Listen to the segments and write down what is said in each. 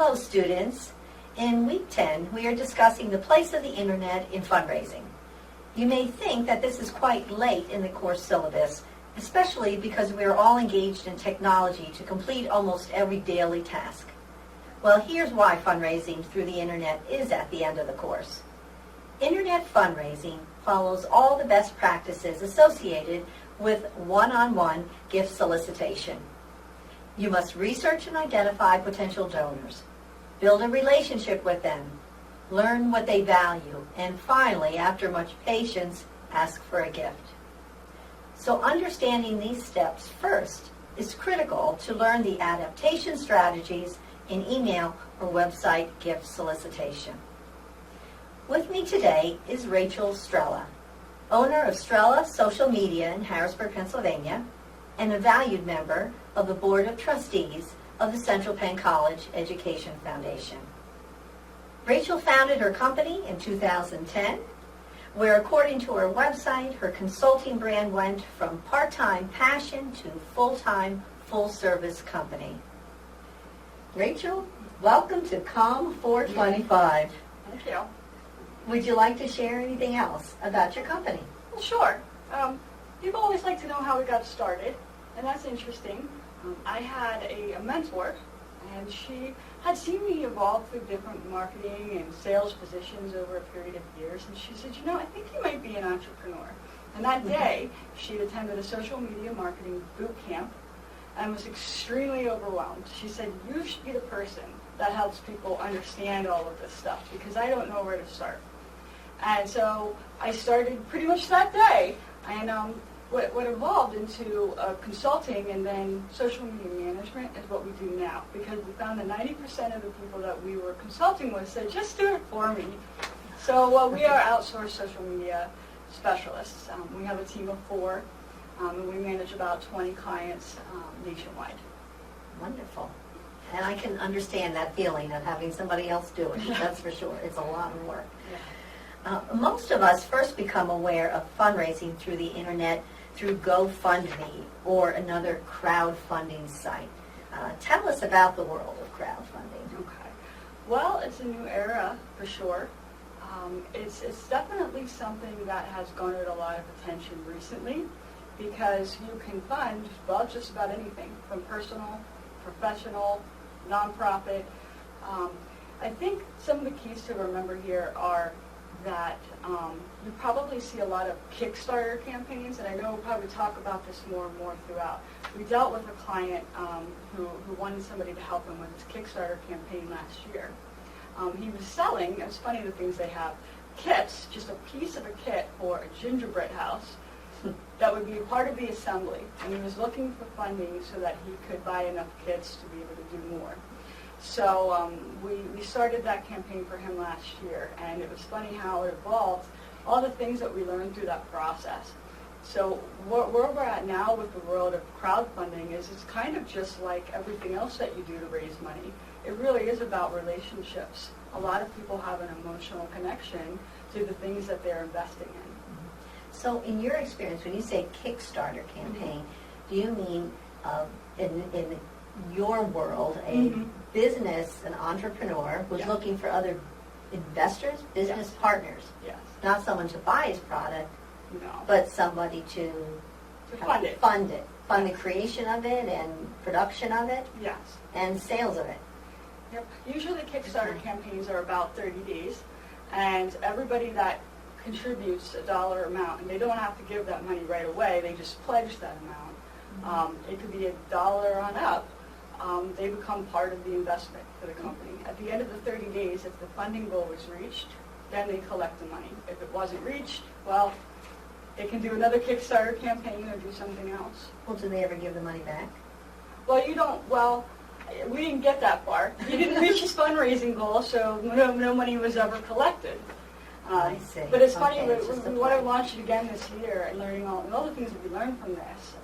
Hello, students. In week 10, we are discussing the place of the Internet in fundraising. You may think that this is quite late in the course syllabus, especially because we are all engaged in technology to complete almost every daily task. Well, here's why fundraising through the Internet is at the end of the course. Internet fundraising follows all the best practices associated with one-on-one gift solicitation. You must research and identify potential donors, build a relationship with them, learn what they value, and finally, after much patience, ask for a gift. So understanding these steps first is critical to learn the adaptation strategies in email or website gift solicitation. With me today is Rachel Strella, owner of Strella Social Media in Harrisburg, Pennsylvania, and a valued member of the Board of Trustees of the Central Penn College Education Foundation. Rachel founded her company in 2010, where according to her website, her consulting brand went from part-time passion to full-time, full-service company. Rachel, welcome to COM 425. Thank you. Would you like to share anything else about your company? Well, sure. People always like to know how we got started, and that's interesting. I had a mentor, and she had seen me evolve through different marketing and sales positions over a period of years, and she said, I think you might be an entrepreneur. And that day, she attended a social media marketing boot camp and was extremely overwhelmed. She said, you should be the person that helps people understand all of this stuff, because I don't know where to start. And so I started pretty much that day, and what evolved into consulting and then social media management is what we do now, because we found that 90% of the people that we were consulting with said, just do it for me. So we are outsourced social media specialists. We have a team of 4, and we manage about 20 clients nationwide. Wonderful. And I can understand that feeling of having somebody else do it, that's for sure. It's a lot of work. Yeah. Most of us first become aware of fundraising through the Internet through GoFundMe or another crowdfunding site. Tell us about the world of crowdfunding. Okay. Well, it's a new era for sure. It's definitely something that has garnered a lot of attention recently, because you can fund, well, just about anything, from personal, professional, nonprofit. I think some of the keys to remember here are that you probably see a lot of Kickstarter campaigns, and I know we'll probably talk about this more and more throughout. We dealt with a client who wanted somebody to help him with his Kickstarter campaign last year. He was selling, it's funny the things they have, kits, just a piece of a kit for a gingerbread house that would be a part of the assembly, and he was looking for funding so that he could buy enough kits to be able to do more. So we started that campaign for him last year, and it was funny how it evolved, all the things that we learned through that process. So where we're at now with the world of crowdfunding is it's kind of just like everything else that you do to raise money. It really is about relationships. A lot of people have an emotional connection to the things that they're investing in. So in your experience, when you say Kickstarter campaign, do you mean in your world, a business, an entrepreneur who's looking for other investors, business partners? Yes. Not someone to buy his product, No. but somebody to fund it. Fund the creation of it and production of it Yes. and sales of it. Yep. Usually Kickstarter campaigns are about 30 days, and everybody that contributes a dollar amount, and they don't have to give that money right away, they just pledge that amount. It could be $1 on up. They become part of the investment for the company. At the end of the 30 days, if the funding goal was reached, then they collect the money. If it wasn't reached, well, they can do another Kickstarter campaign or do something else. Well, do they ever give the money back? Well, we didn't get that far. He didn't reach his fundraising goal, so no money was ever collected. I see. But it's funny, Okay, it's just a we want to plan. launch it again this year, and learning all the things that we learned from this,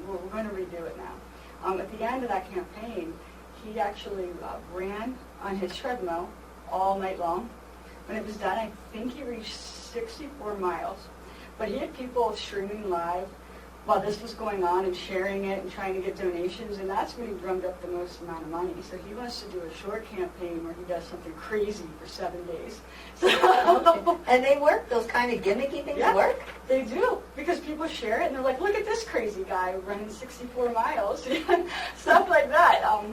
we're going to redo it now. At the end of that campaign, he actually ran on his treadmill all night long. When it was done, I think he reached 64 miles. But he had people streaming live. while this was going on and sharing it and trying to get donations, and that's when he drummed up the most amount of money. So he wants to do a short campaign where he does something crazy for 7 days. So, and they work, those kind of gimmicky things work? They do, because people share it and they're like, look at this crazy guy running 64 miles, stuff like that.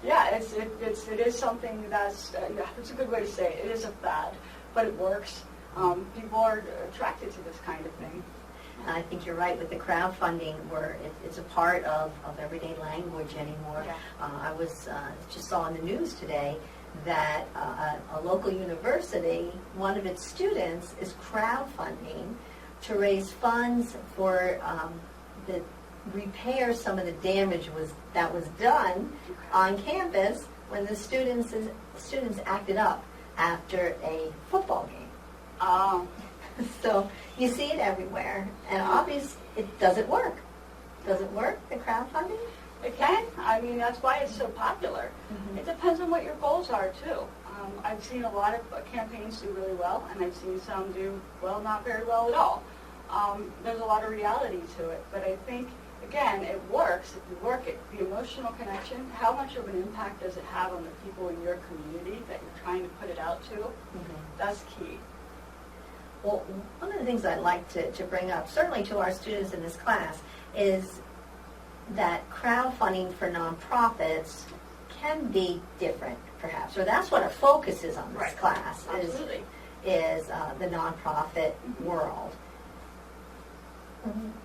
Yeah, it is something that's, it's a good way to say it. It is a fad, but it works. People are attracted to this kind of thing. I think you're right with the crowdfunding, where it's a part of everyday language anymore. Yeah. I was just saw in the news today that a local university, one of its students is crowdfunding to raise funds for the repair some of the damage that was done on campus when the students acted up after a football game. So you see it everywhere, and obviously it doesn't work. Does it work, the crowdfunding? It can. I mean, that's why it's so popular. Mm-hmm. It depends on what your goals are, too. I've seen a lot of campaigns do really well, and I've seen some do, well, not very well at all. There's a lot of reality to it, but I think, again, it works if you work it. The emotional connection, how much of an impact does it have on the people in your community that you're trying to put it out to? Mm-hmm. That's key. Well, one of the things I'd like to bring up, certainly to our students in this class, is that crowdfunding for nonprofits can be different, perhaps, or that's what our focus is on this class, Absolutely. is the nonprofit world.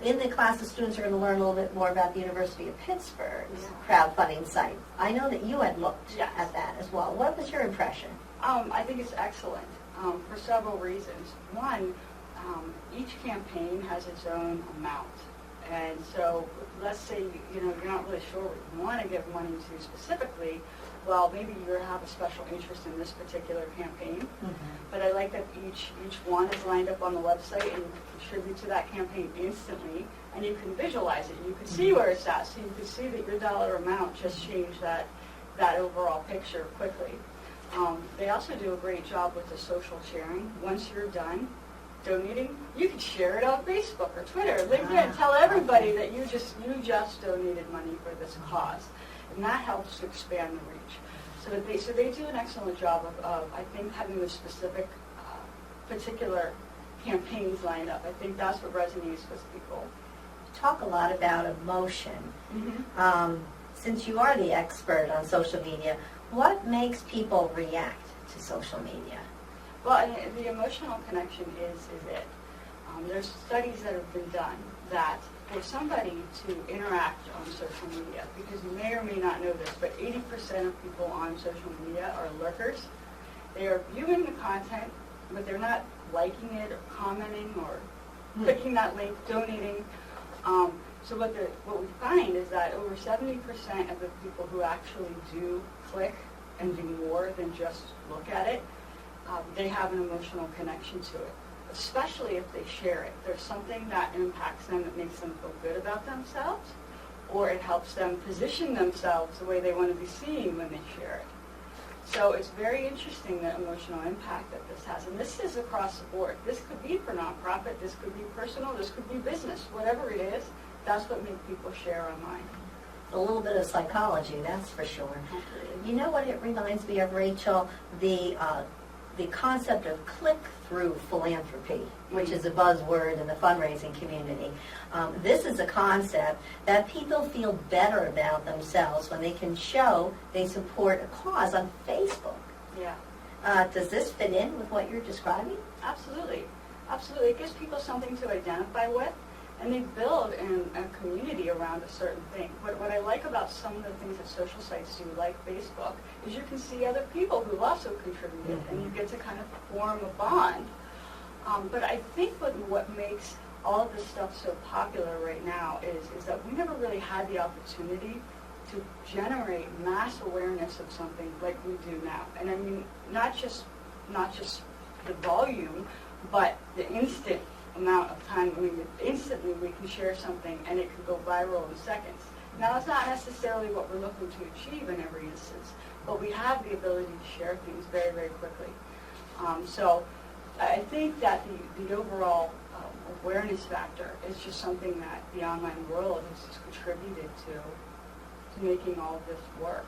In the class, the students are going to learn a little bit more about the University of Pittsburgh's crowdfunding site. I know that you had looked at that as well. What was your impression? I think it's excellent for several reasons. One, each campaign has its own amount. And so let's say you're not really sure what you want to give money to specifically. Well, maybe you have a special interest in this particular campaign. Mm-hmm. But I like that each one is lined up on the website, and you can contribute to that campaign instantly, and you can visualize it. You can see where it's at, so you can see that your dollar amount just changed that overall picture quickly. They also do a great job with the social sharing. Once you're done donating, you can share it on Facebook or Twitter, LinkedIn. Tell everybody that you just donated money for this cause, and that helps to expand the reach. So they do an excellent job of I think, having the specific, particular campaigns lined up. I think that's what resonates with people. Talk a lot about emotion. Mm-hmm. Since you are the expert on social media, what makes people react to social media? Well, the emotional connection is it. There's studies that have been done that for somebody to interact on social media, because you may or may not know this, but 80% of people on social media are lurkers. They are viewing the content, but they're not liking it or commenting or clicking that link, donating. So what we find is that over 70% of the people who actually do click and do more than just look at it, they have an emotional connection to it, especially if they share it. There's something that impacts them that makes them feel good about themselves, or it helps them position themselves the way they want to be seen when they share it. So it's very interesting the emotional impact that this has. And this is across the board. This could be for nonprofit, this could be personal, this could be business. Whatever it is, that's what makes people share online. A little bit of psychology, that's for sure. You know what it reminds me of, Rachel? The concept of click-through philanthropy, which is a buzzword in the fundraising community. This is a concept that people feel better about themselves when they can show they support a cause on Facebook. Yeah. Does this fit in with what you're describing? Absolutely. Absolutely. It gives people something to identify with, and they build a community around a certain thing. What I like about some of the things that social sites do, like Facebook, is you can see other people who also contributed, and you get to kind of form a bond. But I think what makes all of this stuff so popular right now is that we never really had the opportunity to generate mass awareness of something like we do now. And I mean, not just the volume, but the instant amount of time. I mean, instantly we can share something and it can go viral in seconds. Now, it's not necessarily what we're looking to achieve in every instance, but we have the ability to share things very, very quickly. So I think that the overall awareness factor. It's just something that the online world has just contributed to making all of this work.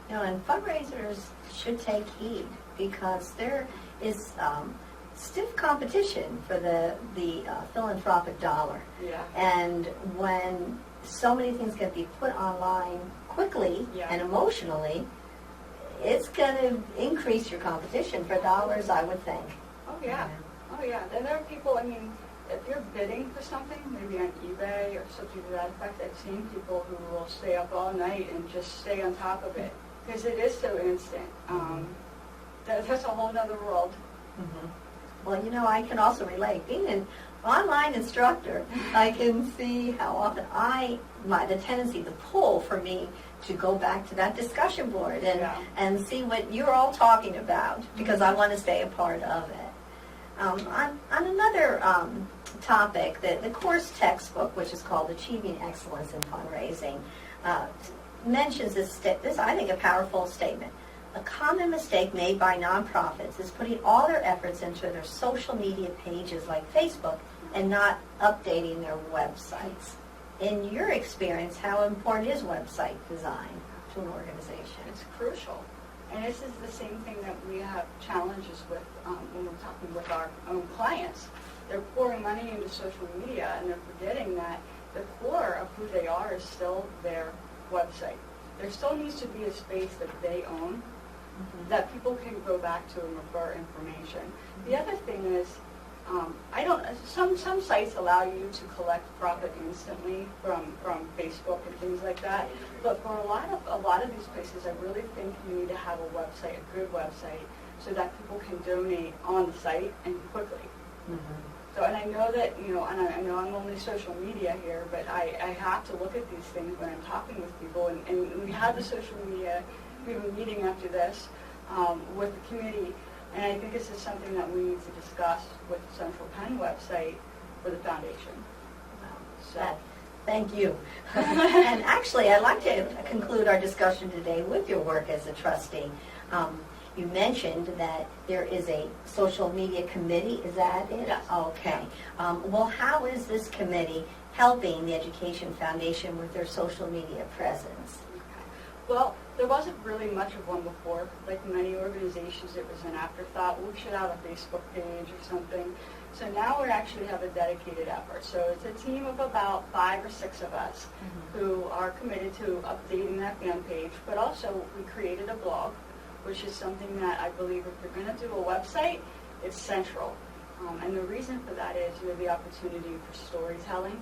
And fundraisers should take heed because there is stiff competition for the philanthropic dollar. Yeah. And when so many things can be put online quickly and emotionally, it's going to increase your competition for dollars, I would think. Oh, yeah. Oh, yeah. And there are people, I mean, if you're bidding for something, maybe on eBay or something to that effect, I've seen people who will stay up all night and just stay on top of it because it is so instant. That's a whole other world. Mm-hmm. Well, I can also relate. Being an online instructor, I can see how often the tendency, the pull for me to go back to that discussion board and see what you're all talking about because I want to stay a part of it. On another topic, the course textbook, which is called Achieving Excellence in Fundraising, mentions this, I think, a powerful statement. A common mistake made by nonprofits is putting all their efforts into their social media pages like Facebook and not updating their websites. In your experience, how important is website design to an organization? It's crucial. And this is the same thing that we have challenges with when we're talking with our own clients. They're pouring money into social media and they're forgetting that the core of who they are is still their website. There still needs to be a space that they own that people can go back to and refer information. The other thing is, some sites allow you to collect profit instantly from Facebook and things like that. But for a lot of these places, I really think you need to have a website, a good website, so that people can donate on the site and quickly. So, and I know that, and I know I'm only social media here, but I have to look at these things when I'm talking with people. And we have the social media, we have a meeting after this with the committee, and I think this is something that we need to discuss with the Central Penn website for the foundation. Thank you. And actually, I'd like to conclude our discussion today with your work as a trustee. You mentioned that there is a social media committee. Is that it? Yes. Okay. Well, how is this committee helping the Education Foundation with their social media presence? Well, there wasn't really much of one before. Like many organizations, it was an afterthought. We should have a Facebook page or something. So now we actually have a dedicated effort. So it's a team of about 5 or 6 of us who are committed to updating that fan page. But also, we created a blog, which is something that I believe if you're going to do a website, it's central. And the reason for that is you have the opportunity for storytelling.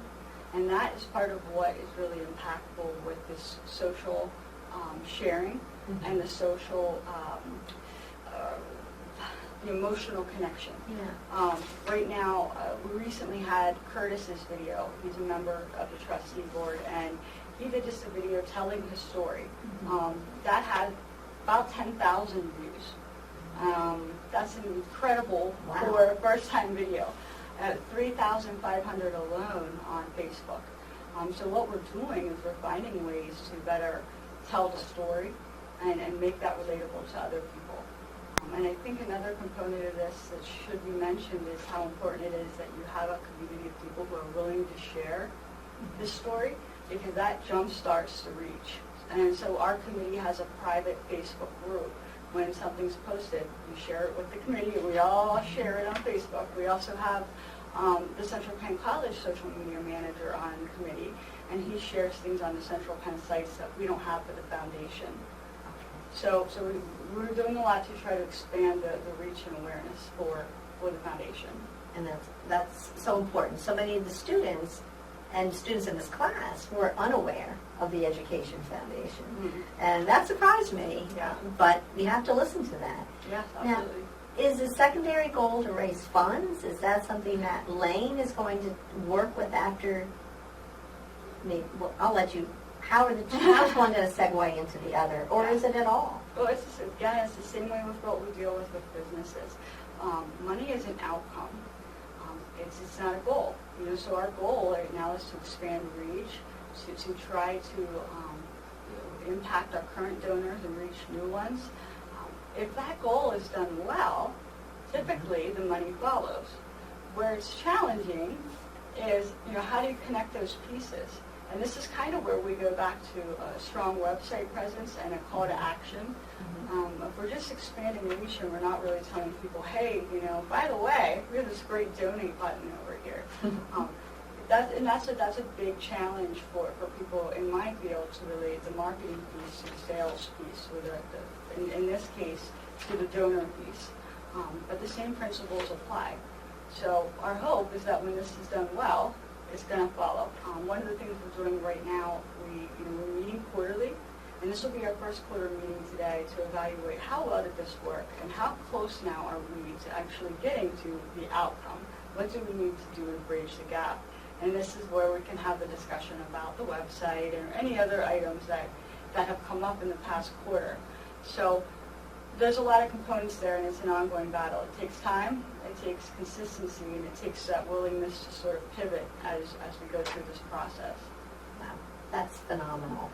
And that is part of what is really impactful with this social sharing and the social, the emotional connection. Right now, we recently had Curtis's video. He's a member of the trustee board, and he did just a video telling his story. That had about 10,000 views. That's incredible for a first-time video. 3,500 alone on Facebook. So what we're doing is we're finding ways to better tell the story and make that relatable to other people. And I think another component of this that should be mentioned is how important it is that you have a community of people who are willing to share this story, because that jump starts the reach. And so our committee has a private Facebook group. When something's posted, you share it with the committee. We all share it on Facebook. We also have the Central Penn College social media manager on the committee, and he shares things on the Central Penn sites that we don't have for the foundation. So we're doing a lot to try to expand the reach and awareness for the foundation. And that's so important. So many of the students and students in this class were unaware of the Education Foundation. And that surprised me. But you have to listen to that. Yes, absolutely. Now, is the secondary goal to raise funds? Is that something that Lane is going to work with after? I'll let you. How's one going to segue into the other, or is it at all? Well, it's the same way with what we deal with businesses. Money is an outcome. It's not a goal. So our goal right now is to expand reach, to try to impact our current donors and reach new ones. If that goal is done well, typically the money follows. Where it's challenging is, how do you connect those pieces? And this is kind of where we go back to a strong website presence and a call to action. If we're just expanding reach and we're not really telling people, hey, by the way, we have this great donate button over here. That's a big challenge for people in my field to relate the marketing piece to the sales piece, or in this case, to the donor piece. But the same principles apply. So our hope is that when this is done well, it's going to follow. One of the things we're doing right now, we're meeting quarterly, and this will be our first quarter meeting today to evaluate how well did this work and how close now are we to actually getting to the outcome. What do we need to do to bridge the gap? And this is where we can have the discussion about the website or any other items that have come up in the past quarter. So there's a lot of components there, and it's an ongoing battle. It takes time, it takes consistency, and it takes that willingness to sort of pivot as we go through this process. Wow, that's phenomenal.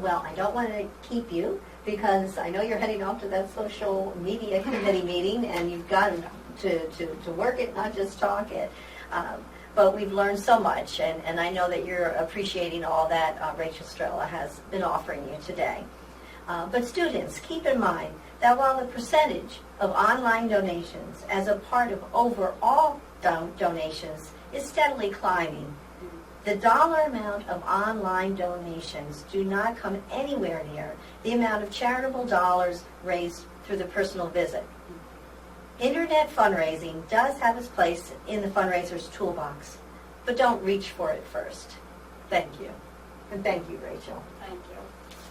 Well, I don't want to keep you because I know you're heading off to that social media committee meeting, and you've got to work it, not just talk it. But we've learned so much, and I know that you're appreciating all that Rachel Strella has been offering you today. But students, keep in mind that while the percentage of online donations as a part of overall donations is steadily climbing, the dollar amount of online donations do not come anywhere near the amount of charitable dollars raised through the personal visit. Internet fundraising does have its place in the fundraiser's toolbox, but don't reach for it first. Thank you. And thank you, Rachel. Thank you.